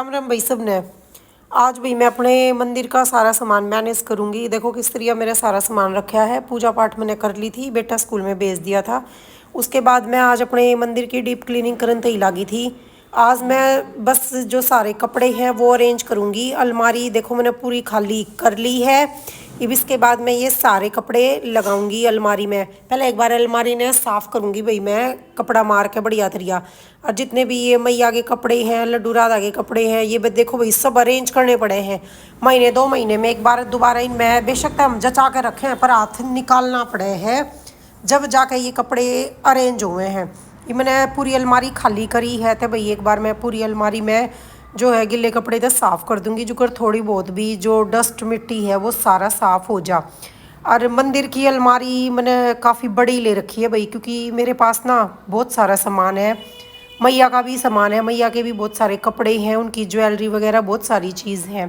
राम राम भाई सब ने। आज भाई मैं अपने मंदिर का सारा सामान मैनेज करूंगी। देखो किस तरह मेरा सारा सामान रखा है। पूजा पाठ मैंने कर ली थी, बेटा स्कूल में भेज दिया था। उसके बाद मैं आज अपने मंदिर की डीप क्लीनिंग करने ही लगी थी। आज मैं बस जो सारे कपड़े हैं वो अरेंज करूंगी। अलमारी देखो मैंने पूरी खाली कर ली है। अब इसके बाद मैं ये सारे कपड़े लगाऊंगी अलमारी में। पहले एक बार अलमारी ने साफ़ करूंगी भाई मैं, कपड़ा मार के बढ़िया तरिया। और जितने भी ये मैया के कपड़े हैं, लड्डू राधा के कपड़े हैं, ये देखो भाई सब अरेंज करने पड़े हैं। महीने 2 महीने में एक बार दोबारा इनमें बेशक हम जचा के रखे हैं पर हाथ निकालना पड़े हैं जब जाके ये कपड़े अरेंज हुए हैं। ये मैंने पूरी अलमारी खाली करी है तो भाई एक बार मैं पूरी अलमारी में जो है गिले कपड़े तो साफ़ कर दूंगी, जो कर थोड़ी बहुत भी जो डस्ट मिट्टी है वो सारा साफ़ हो जा। और मंदिर की अलमारी मैंने काफ़ी बड़ी ले रखी है भाई, क्योंकि मेरे पास ना बहुत सारा सामान है। मैया का भी सामान है, मैया के भी बहुत सारे कपड़े हैं, उनकी ज्वेलरी वगैरह बहुत सारी चीज़ हैं।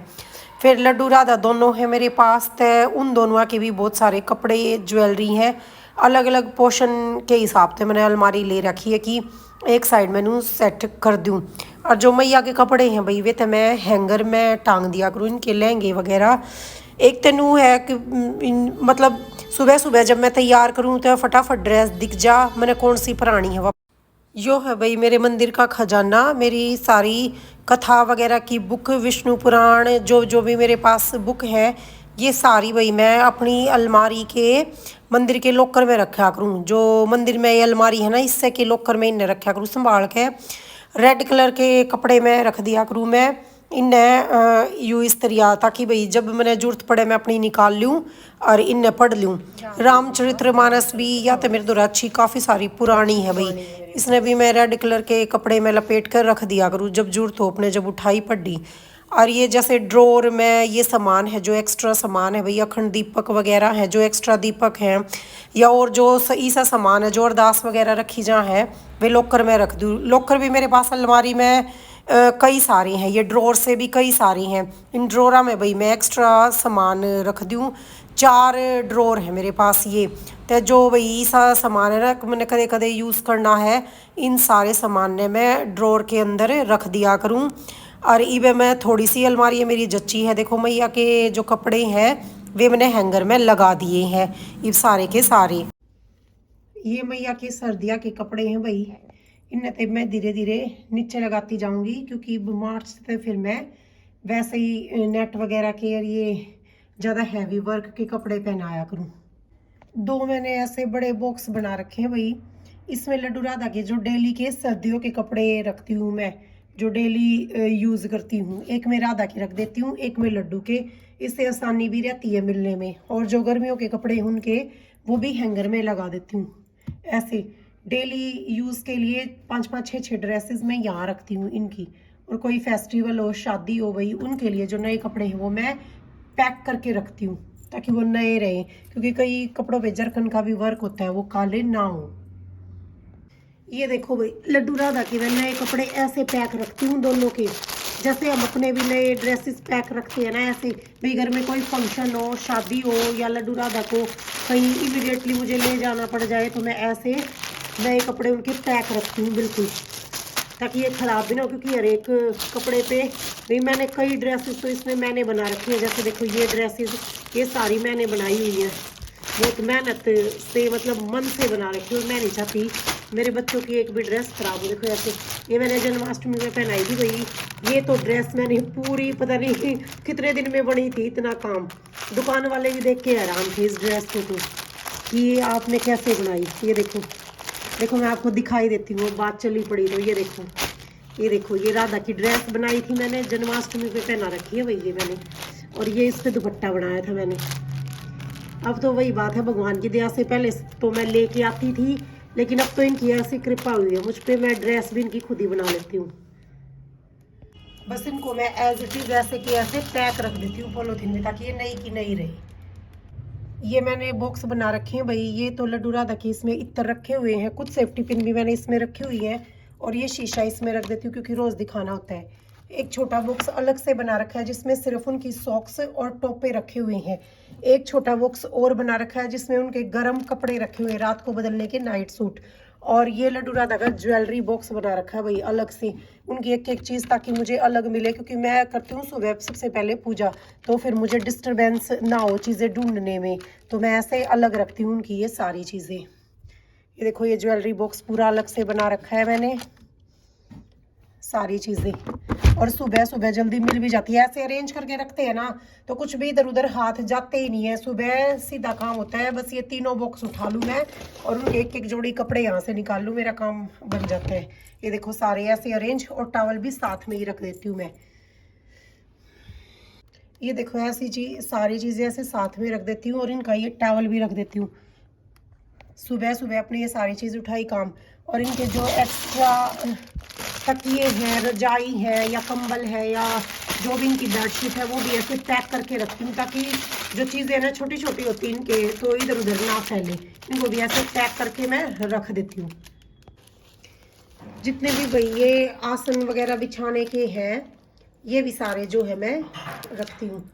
फिर लड्डू राधा दोनों हैं मेरे पास, तो उन दोनों के भी बहुत सारे कपड़े ज्वेलरी हैं। अलग अलग पोर्शन के हिसाब से मैंने अलमारी ले रखी है कि एक साइड मैंने सेट कर दूँ। और जो मैया के कपड़े हैं भाई वे तो मैं हैंगर में टांग दिया करूँ, इनके लहंगे वगैरह। एक तनु है कि मतलब सुबह सुबह जब मैं तैयार करूँ तो फटाफट ड्रेस दिख जा मैंने कौन सी पुरानी है। यो है भाई मेरे मंदिर का खजाना, मेरी सारी कथा वगैरह की बुक, विष्णु पुराण जो जो भी मेरे पास बुक है ये सारी भाई मैं अपनी अलमारी के मंदिर के लॉकर में रखा करूँ। जो मंदिर में ये अलमारी है ना इससे के लॉकर में इन्हें रखा करूँ संभाल के। रेड कलर के कपड़े में रख दिया करूँ मैं इन्हें यूँ इस तरिया, ताकि भाई जब मैंने जरूरत पड़े मैं अपनी निकाल लूँ और इन्हें पढ़ लूँ। रामचरितमानस भी या तो मेरे द्वारा अच्छी काफ़ी सारी पुरानी है भाई, इसने भी मैं रेड कलर के कपड़े में लपेट कर रख दिया करूँ जब जरूरत हो अपने जब उठाई पड़ी। और ये जैसे ड्रॉर में ये सामान है जो एक्स्ट्रा सामान है भाई, अखंड दीपक वगैरह है जो एक्स्ट्रा दीपक हैं, या और जो सही सा सामान है जो अरदास वगैरह रखी जहाँ है वे लॉकर में रख दूँ। लॉकर भी मेरे पास अलमारी में कई सारे हैं, ये ड्रॉर से भी कई सारी हैं। इन ड्रॉरा में भाई मैं एक्स्ट्रा सामान रख दूँ। 4 ड्रॉर है मेरे पास ये, तो जो भाई सा सामान है ना मैंने कदे कदे यूज़ करना है इन सारे सामान ने मैं ड्रॉर के अंदर रख दिया करूँ। और इवे मैं थोड़ी सी अलमारी है मेरी जच्ची है, देखो मैया के जो कपड़े हैं वे मैंने हैंगर में लगा दिए हैं ये सारे के सारे। ये मैया के सर्दिया के कपड़े हैं भाई, इन्हें तो मैं धीरे धीरे नीचे लगाती जाऊंगी क्योंकि मार्च से फिर मैं वैसे ही नेट वगैरह के और ये ज़्यादा हैवी वर्क के कपड़े पहनाया करूँ। 2 मैंने ऐसे बड़े बॉक्स बना रखे हैं भाई, इसमें लड्डू राधा के जो डेली के सर्दियों के कपड़े रखती हूँ मैं, जो डेली यूज़ करती हूँ। एक में राधा के रख देती हूँ, एक में लड्डू के, इससे आसानी भी रहती है मिलने में। और जो गर्मियों के कपड़े हैं उनके वो भी हैंगर में लगा देती हूँ। ऐसे डेली यूज़ के लिए 5-5 6-6 ड्रेसेस मैं यहाँ रखती हूँ इनकी। और कोई फेस्टिवल हो, शादी हो भाई, उनके लिए जो नए कपड़े हैं वो मैं पैक करके रखती हूँ ताकि वो नए रहें, क्योंकि कई कपड़ों पे जरकन का भी वर्क होता है वो काले ना हो। ये देखो भाई लड्डू राधा के मैं नए कपड़े ऐसे पैक रखती हूँ दोनों के, जैसे हम अपने भी नए ड्रेसेस पैक रखते हैं ना ऐसे। भाई घर में कोई फंक्शन हो, शादी हो या लड्डू राधा को कहीं इमीडिएटली मुझे ले जाना पड़ जाए तो मैं ऐसे नए कपड़े उनके पैक रखती हूँ बिल्कुल, ताकि ये ख़राब भी ना हो। क्योंकि हर एक कपड़े पे भाई मैंने कई ड्रेसेस तो इसमें मैंने बना रखी है, जैसे देखो ये ड्रेसेस ये सारी मैंने बनाई हुई है बहुत मेहनत से, मतलब मन से बना रखी है। और मैं नहीं चाहती मेरे बच्चों की एक भी ड्रेस खराब हो। देखो ऐसे ये मैंने जन्माष्टमी में पहनाई थी भाई, ये तो ड्रेस मैंने पूरी पता नहीं कितने दिन में बनी थी, इतना काम। दुकान वाले भी देख के हैरान थे इस ड्रेस को तो कि ये आपने कैसे बनाई। ये देखो देखो मैं आपको दिखाई देती हूँ, बात चली पड़ी तो ये देखो ये देखो ये राधा की ड्रेस बनाई थी मैंने, जन्माष्टमी पे पहना रखी है भाई ये मैंने। और ये इस पे दुपट्टा बनाया था मैंने। अब तो वही बात है भगवान की दया से, पहले तो मैं लेके आती थी लेकिन अब तो इनकी ऐसी कृपा हुई है मुझ पे, मैं ड्रेस भी इनकी खुद ही बना लेती हूँ। बस इनको मैं एज इट इज ऐसे के ऐसे पैक रख देती हूँ पॉलीथीन में, ताकि ये नई की नई रहे। ये मैंने बॉक्स बना रखे हैं भाई, ये तो लड्डू राधा की इसमें इत्र रखे हुए हैं, कुछ सेफ्टी पिन भी मैंने इसमें रखी हुई है। और ये शीशा इसमें रख देती हूँ क्योंकि रोज़ दिखाना होता है। एक छोटा बॉक्स अलग से बना रखा है जिसमें सिर्फ उनकी सॉक्स और टोपे रखे हुए हैं। एक छोटा बॉक्स और बना रखा है जिसमें उनके गर्म कपड़े रखे हुए हैं रात को बदलने के, नाइट सूट। और ये लड्डू राधा का ज्वेलरी बॉक्स बना रखा है भाई अलग से, उनकी एक एक चीज़ ताकि मुझे अलग मिले, क्योंकि मैं करती हूँ सुबह सबसे पहले पूजा, तो फिर मुझे डिस्टरबेंस ना हो चीज़ें ढूंढने में, तो मैं ऐसे अलग रखती हूँ उनकी ये सारी चीज़ें। ये देखो ये ज्वेलरी बॉक्स पूरा अलग से बना रखा है मैंने सारी चीज़ें, और सुबह सुबह जल्दी मिल भी जाती है। ऐसे अरेंज करके रखते हैं ना तो कुछ भी इधर उधर हाथ जाते ही नहीं है, सुबह सीधा काम होता है। बस ये तीनों बॉक्स उठा लूँ मैं और उनके एक एक जोड़ी कपड़े यहाँ से निकाल लूँ, मेरा काम बन जाता है। ये देखो सारे ऐसे अरेंज, और टॉवल भी साथ में ही रख देती हूँ मैं। ये देखो ऐसी चीज सारी चीज़ें ऐसे साथ में रख देती हूँ, और इनका ये टॉवल भी रख देती हूँ। सुबह सुबह अपनी ये सारी चीज़ उठाई काम, और इनके जो एक्स्ट्रा तकिए हैं, रजाई है या कंबल है या जो भी इनकी बेडशीट है वो भी ऐसे पैक करके रखती हूँ, ताकि जो चीज़ें ना छोटी छोटी होती हैं इनके तो इधर उधर ना फैले, इनको भी ऐसे पैक करके मैं रख देती हूँ। जितने भी भाई ये आसन वगैरह बिछाने के हैं ये भी सारे जो है मैं रखती हूँ।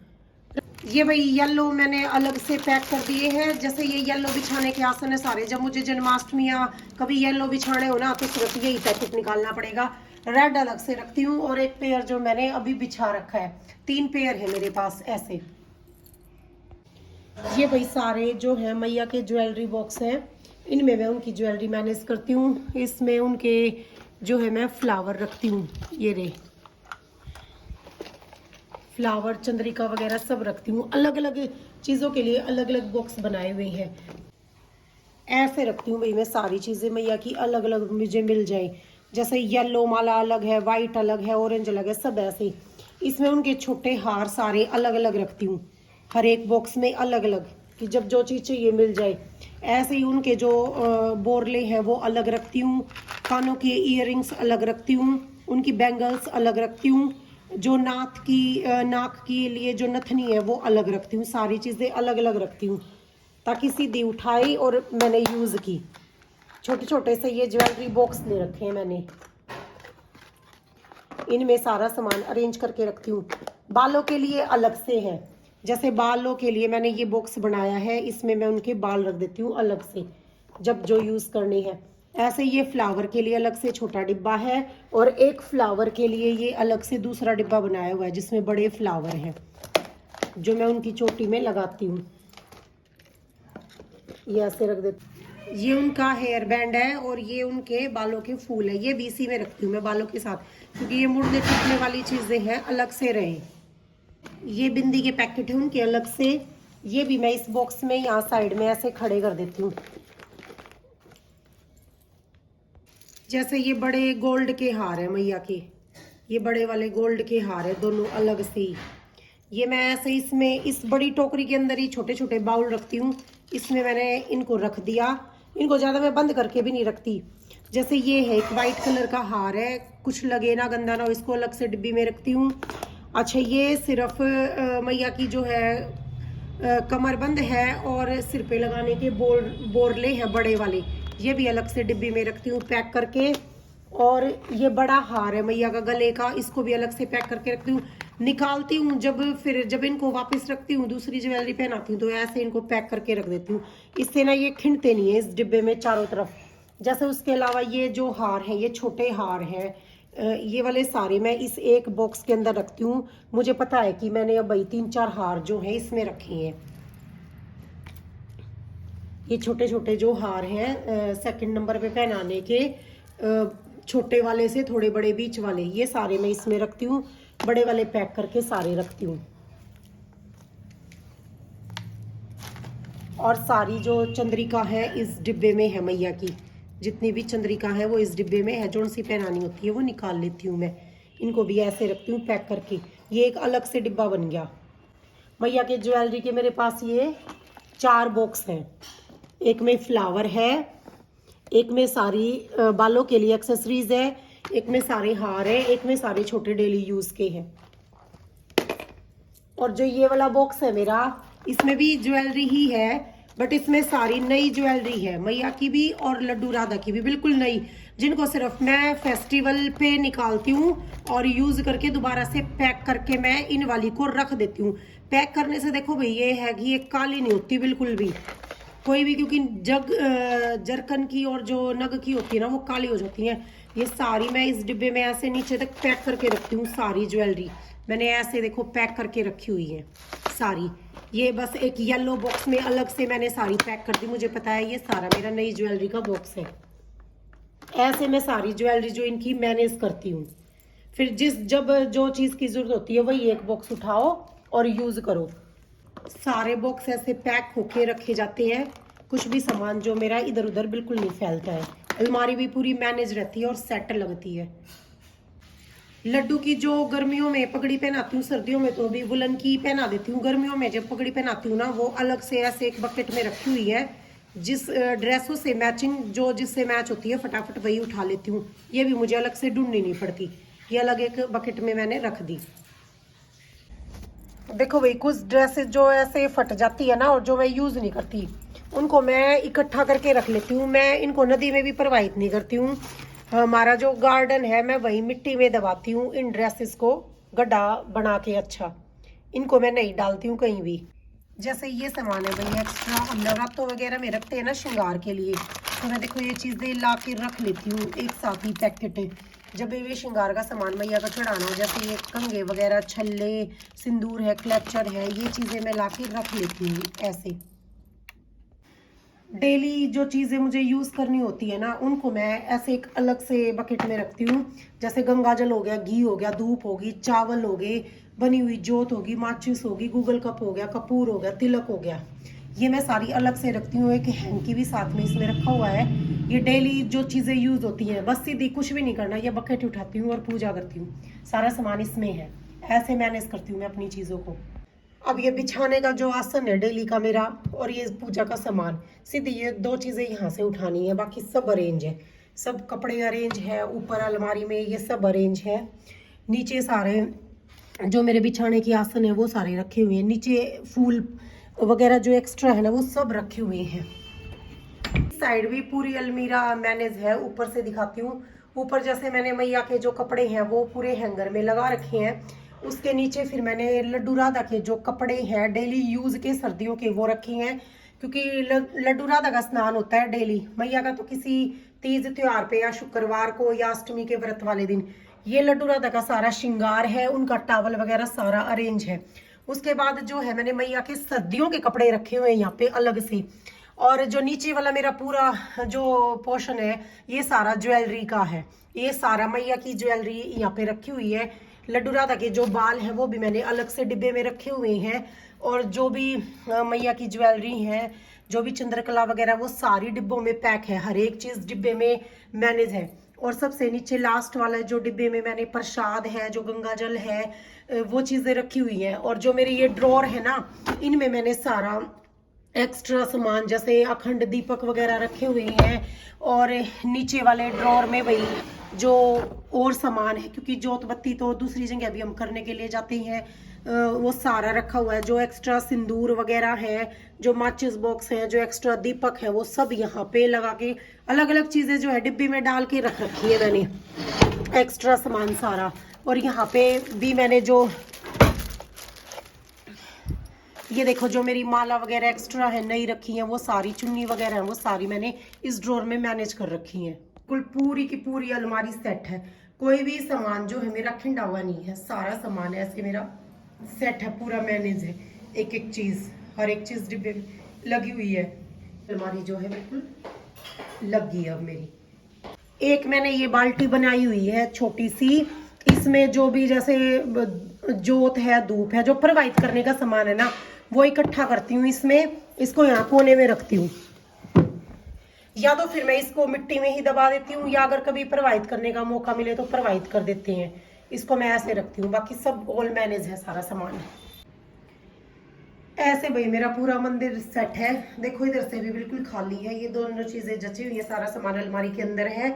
ये भाई येलो मैंने अलग से पैक कर दिए हैं, जैसे ये येलो बिछाने के आसन है सारे, जब मुझे जन्माष्टमी या कभी येलो बिछाने हो ना तो सिर्फ यही पैकेट निकालना पड़ेगा। रेड अलग से रखती हूँ, और एक पेयर जो मैंने अभी बिछा रखा है, 3 पेयर है मेरे पास ऐसे। ये भाई सारे जो है मैया के ज्वेलरी बॉक्स हैं, इनमें मैं उनकी ज्वेलरी मैनेज करती हूँ। इसमें उनके जो है मैं फ्लावर रखती हूँ, ये रे फ्लावर चंद्रिका वगैरह सब रखती हूँ। अलग अलग चीज़ों के लिए अलग अलग बॉक्स बनाए हुए हैं, ऐसे रखती हूँ भाई मैं सारी चीज़ें मैया की अलग अलग मुझे मिल जाए। जैसे येलो माला अलग है, वाइट अलग है, ऑरेंज अलग है, सब ऐसे। इसमें उनके छोटे हार सारे अलग अलग रखती हूँ, हर एक बॉक्स में अलग अलग, कि जब जो चीज़ चाहिए मिल जाए। ऐसे ही उनके जो बोरले हैं वो अलग रखती हूँ, कानों के ईयरिंग्स अलग रखती हूँ, उनकी बैंगल्स अलग रखती हूँ, जो नाक के लिए जो नथनी है वो अलग रखती हूँ। सारी चीज़ें अलग अलग रखती हूँ ताकि सीधी उठाई और मैंने यूज़ की। छोटे छोटे से ये ज्वेलरी बॉक्स ले रखे हैं मैंने, इनमें सारा सामान अरेंज करके रखती हूँ। बालों के लिए अलग से है, जैसे बालों के लिए मैंने ये बॉक्स बनाया है, इसमें मैं उनके बाल रख देती हूँ अलग से जब जो यूज़ करने हैं। ऐसे ये फ्लावर के लिए अलग से छोटा डिब्बा है, और एक फ्लावर के लिए ये अलग से दूसरा डिब्बा बनाया हुआ है जिसमें बड़े फ्लावर हैं जो मैं उनकी चोटी में लगाती हूँ। ये ऐसे रख देती। ये उनका हेयर बैंड है, और ये उनके बालों के फूल है, ये भी इसी में रखती हूँ मैं बालों के साथ, क्योंकि ये मुड़ने टूटने वाली चीज़ें हैं अलग से रहे। ये बिंदी के पैकेट है उनके अलग से, ये भी मैं इस बॉक्स में यहाँ साइड में ऐसे खड़े कर देती हूँ। जैसे ये बड़े गोल्ड के हार है मैया के, ये बड़े वाले गोल्ड के हार है दोनों अलग से ही। ये मैं ऐसे इसमें इस बड़ी टोकरी के अंदर ही छोटे छोटे बाउल रखती हूँ, इसमें मैंने इनको रख दिया। इनको ज़्यादा मैं बंद करके भी नहीं रखती। जैसे ये है एक वाइट कलर का हार है, कुछ लगे ना गंदा ना हो, इसको अलग से डिब्बी में रखती हूँ। अच्छा ये सिर्फ मैया की जो है कमरबंद है, और सिर पे लगाने के बोरले हैं बड़े वाले, ये भी अलग से डिब्बी में रखती हूँ पैक करके। और ये बड़ा हार है मैया का गले का, इसको भी अलग से पैक करके रखती हूँ। निकालती हूँ जब इनको वापस रखती हूँ दूसरी ज्वेलरी पहनाती हूँ तो ऐसे इनको पैक करके रख देती हूँ, इससे ना ये खिंडते नहीं है इस डिब्बे में चारों तरफ। जैसे उसके अलावा ये जो हार है ये छोटे हार हैं, ये वाले सारे मैं इस एक बॉक्स के अंदर रखती हूँ। मुझे पता है कि मैंने अब 3-4 हार जो हैं इसमें रखे हैं। ये छोटे छोटे जो हार हैं सेकंड नंबर पे पहनाने के, छोटे वाले से थोड़े बड़े बीच वाले, ये सारे मैं इसमें रखती हूँ। बड़े वाले पैक करके सारे रखती हूँ। और सारी जो चंद्रिका है इस डिब्बे में है मैया की, जितनी भी चंद्रिका है वो इस डिब्बे में है, जो सी पहनानी होती है वो निकाल लेती हूँ मैं। इनको भी ऐसे रखती हूँ पैक करके, ये एक अलग से डिब्बा बन गया। मैया के ज्वेलरी के मेरे पास ये 4 बॉक्स हैं, एक में फ्लावर है, एक में सारी बालों के लिए एक्सेसरीज है, एक में सारे हार है, एक में सारे छोटे डेली यूज के हैं। और जो ये वाला बॉक्स है मेरा, इसमें भी ज्वेलरी ही है, बट इसमें सारी नई ज्वेलरी है मैया की भी और लड्डू राधा की भी, बिल्कुल नई, जिनको सिर्फ मैं फेस्टिवल पे निकालती हूँ और यूज करके दोबारा से पैक करके मैं इन वाली को रख देती हूँ। पैक करने से देखो भाई ये है कि ये काली नहीं होती बिल्कुल भी, कोई भी, क्योंकि जरकन की और जो नग की होती है ना वो काली हो जाती है। ये सारी मैं इस डिब्बे में ऐसे नीचे तक पैक करके रखती हूँ। सारी ज्वेलरी मैंने ऐसे देखो पैक करके रखी हुई है सारी। ये बस एक येलो बॉक्स में अलग से मैंने सारी पैक कर दी। मुझे पता है ये सारा मेरा नई ज्वेलरी का बॉक्स है। ऐसे मैं सारी ज्वेलरी जो इनकी मैनेज करती हूँ। फिर जब जो चीज़ की जरूरत होती है वही एक बॉक्स उठाओ और यूज़ करो। सारे बॉक्स ऐसे पैक होके रखे जाते हैं। कुछ भी सामान जो मेरा इधर उधर बिल्कुल नहीं फैलता है। अलमारी भी पूरी मैनेज रहती है और सेट लगती है। लड्डू की जो गर्मियों में पगड़ी पहनाती हूँ, सर्दियों में तो भी वुलन की पहना देती हूँ। गर्मियों में जब पगड़ी पहनाती हूँ ना वो अलग से ऐसे एक बकेट में रखी हुई है। जिस ड्रेसों से मैचिंग जो जिससे मैच होती है फटाफट वही उठा लेती हूँ। ये भी मुझे अलग से ढूंढनी नहीं पड़ती। ये अलग एक बकेट में मैंने रख दी। देखो भाई, कुछ ड्रेसेस जो ऐसे फट जाती है ना और जो मैं यूज़ नहीं करती उनको मैं इकट्ठा करके रख लेती हूँ। मैं इनको नदी में भी प्रवाहित नहीं करती हूँ। हमारा जो गार्डन है मैं वही मिट्टी में दबाती हूँ इन ड्रेसेस को, गड्ढा बना के। अच्छा, इनको मैं नहीं डालती हूँ कहीं भी। जैसे ये सामान है भाई एक्स्ट्रा, हम नवरात्रों वगैरह में रखते हैं ना श्रृंगार के लिए, तो मैं देखो ये चीज़ें ला के रख लेती हूँ एक साथ ही पैकेट। जब भी श्रृंगार का सामान मैया का चढ़ाना हो, जैसे ये कंघे वगैरह, छल्ले, सिंदूर है, क्लचर है, ये चीज़ें मैं ला के रख लेती हूँ ऐसे। डेली जो चीज़ें मुझे यूज़ करनी होती है ना उनको मैं ऐसे एक अलग से बकेट में रखती हूँ। जैसे गंगा जल हो गया, घी हो गया, धूप होगी, चावल हो गए, बनी हुई जोत होगी, माचिस होगी, गूगल कप हो गया, कपूर हो गया, तिलक हो गया, ये मैं सारी अलग से रखती हूँ। एक हैंकी भी साथ में इसमें रखा हुआ है। ये डेली जो चीज़ें यूज़ होती हैं, बस सीधी कुछ भी नहीं करना, ये बकेट उठाती हूँ और पूजा करती हूँ। सारा सामान इसमें है। ऐसे मैनेज करती हूँ मैं अपनी चीज़ों को। अब ये बिछाने का जो आसन है डेली का मेरा, और ये पूजा का सामान, सीधी ये दो चीज़ें यहाँ से उठानी है। बाकी सब अरेंज है, सब कपड़े अरेंज है, ऊपर अलमारी में ये सब अरेंज है। नीचे सारे जो मेरे बिछाने के आसन है वो सारे रखे हुए हैं। नीचे फूल वगैरह जो एक्स्ट्रा है ना वो सब रखे हुए हैं। साइड भी पूरी अलमीरा मैनेज है। ऊपर से दिखाती हूँ। ऊपर जैसे मैंने मैया के जो कपड़े हैं वो पूरे हैंगर में लगा रखे हैं। उसके नीचे फिर मैंने लड्डू राधा के जो कपड़े हैं डेली यूज के सर्दियों के वो रखे हैं, क्योंकि लड्डू राधा का स्नान होता है डेली। मैया का तो किसी तीज त्योहार पे या शुक्रवार को या अष्टमी के व्रत वाले दिन। ये लड्डू राधा का सारा श्रृंगार है, उनका टावल वगैरह सारा अरेंज है। उसके बाद जो है मैंने मैया के सर्दियों के कपड़े रखे हुए हैं यहाँ पे अलग से। और जो नीचे वाला मेरा पूरा जो पोर्शन है ये सारा ज्वेलरी का है। ये सारा मैया की ज्वेलरी यहाँ पे रखी हुई है। लड्डू राधा के जो बाल हैं वो भी मैंने अलग से डिब्बे में रखे हुए हैं। और जो भी मैया की ज्वेलरी है, जो भी चंद्रकला वगैरह, वो सारी डिब्बों में पैक है। हर एक चीज़ डिब्बे में मैनेज है। और सबसे नीचे लास्ट वाला जो डिब्बे में मैंने प्रसाद है, जो गंगा जल है, वो चीज़ें रखी हुई हैं। और जो मेरे ये ड्रॉर है ना, इनमें मैंने सारा एक्स्ट्रा सामान जैसे अखंड दीपक वगैरह रखे हुए हैं। और नीचे वाले ड्रॉर में वही जो और सामान है, क्योंकि जोत बत्ती तो दूसरी जगह भी हम करने के लिए जाते हैं, वो सारा रखा हुआ है। जो एक्स्ट्रा सिंदूर वगैरह है, जो माचिस बॉक्स है, जो एक्स्ट्रा दीपक है, वो सब यहाँ पे लगा के अलग अलग चीज़ें जो है डिब्बी में डाल के रख रखी है मैंने, एक्स्ट्रा सामान सारा। और यहाँ पे भी मैंने जो ये देखो जो मेरी माला वगैरह एक्स्ट्रा है नई रखी है, वो सारी चुन्नी वगैरह है वो सारी मैंने इस ड्रॉर में मैनेज कर रखी है। कुल पूरी की पूरी अलमारी सेट है। कोई भी सामान जो है मेरा खिंडा हुआ नहीं है। सारा सामान ऐसे मेरा सेट है, पूरा मैनेज है। एक एक चीज़, हर एक चीज़ डिब्बे में लगी हुई है। अलमारी जो है बिल्कुल लगी है अब मेरी। एक मैंने ये बाल्टी बनाई हुई है छोटी सी, इसमें जो भी जैसे जोत है, धूप है, जो प्रवाहित करने का सामान है ना वो इकट्ठा करती हूँ इसमें। इसको यहाँ कोने में रखती हूँ, या तो फिर मैं इसको मिट्टी में ही दबा देती हूँ, या अगर कभी प्रवाहित करने का मौका मिले तो प्रवाहित कर देते हैं। इसको मैं ऐसे रखती हूँ। बाकी सब ऑल मैनेज है सारा सामान। ऐसे भाई मेरा पूरा मंदिर सेट है। देखो इधर से भी बिल्कुल खाली है, ये दोनों चीजें जची हुई है। सारा सामान अलमारी के अंदर है।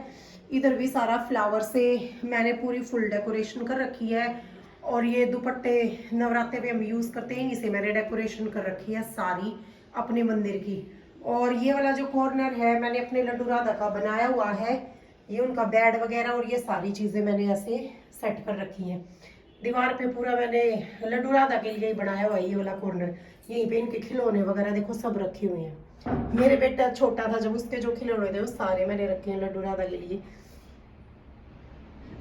इधर भी सारा फ्लावर से मैंने पूरी फुल डेकोरेशन कर रखी है। और ये दुपट्टे नवरात्रे में हम यूज करते हैं, इसे मैंने डेकोरेशन कर रखी है सारी अपने मंदिर की। और ये वाला जो कॉर्नर है मैंने अपने लड्डू राधा का बनाया हुआ है। ये उनका बेड वगैरह और ये सारी चीजें मैंने ऐसे सेट कर रखी हैं। दीवार पे पूरा मैंने लड्डू राधा के लिए ही बनाया हुआ है ये वाला कॉर्नर। यहीं पे इनके खिलौने वगैरह देखो सब रखे हुए हैं। मेरे बेटा छोटा था जब उसके जो खिलौने थे वो सारे मैंने रखे हैं लड्डू राधा के लिए।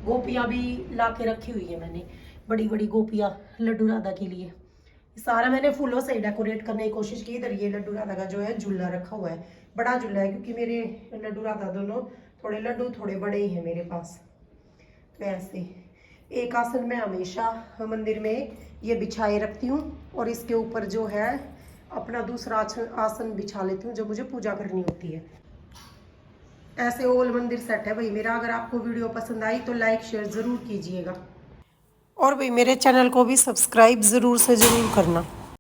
गोपियां भी ला के रखी हुई है मैंने, बड़ी बड़ी गोपियां लड्डू राधा के लिए। सारा मैंने फूलों से डेकोरेट करने की कोशिश की। इधर ये लड्डू राधा का जो है झूला रखा हुआ है, बड़ा झूला है, क्योंकि मेरे लड्डू राधा दोनों थोड़े लड्डू थोड़े बड़े ही हैं मेरे पास। तो ऐसे एक आसन मैं हमेशा मंदिर में ये बिछाए रखती हूँ, और इसके ऊपर जो है अपना दूसरा आसन बिछा लेती हूँ जब मुझे पूजा करनी होती है। ऐसे ओल मंदिर सेट है भाई मेरा। अगर आपको वीडियो पसंद आई तो लाइक शेयर ज़रूर कीजिएगा, और भाई मेरे चैनल को भी सब्सक्राइब ज़रूर से ज़रूर करना।